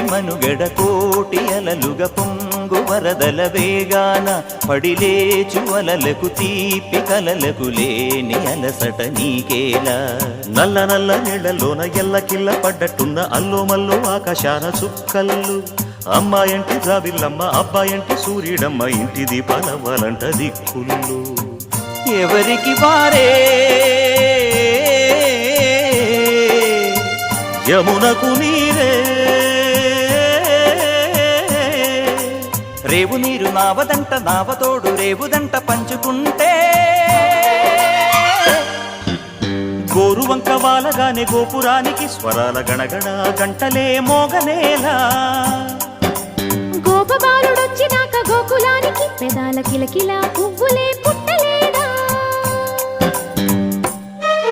మనుగడ కోటి అలలుగ పొంగు వరదల వేగాన పడిలేచు అలలకు తీపి కలలకు లేని అలసట నీకేలా నల్ల నల్ల నీళ్లలోన ఎల్లకిల్ల పడ్డట్టున్న అల్లో మల్లో ఆకాశాన చుక్కల్లు అమ్మాయంటి జాబిల్లమ్మ అబ్బాయంటి సూర్యుడమ్మ ఇంటి దీపాలవ్వాలంట దిక్కుళ్ళు ఎవరికి వారే యమునకు నీరే రేవు నీరు నావదంట నావతోడు రేవుదంట పంచుకుంటే గోరువంక వాలగానే గోపురానికి స్వరాల గణగణ గంటలే మోగనేలా గోపబాలుడొచ్చినాక గోకులానికి పెదాల కిలకిల పువ్వులే పుట్ట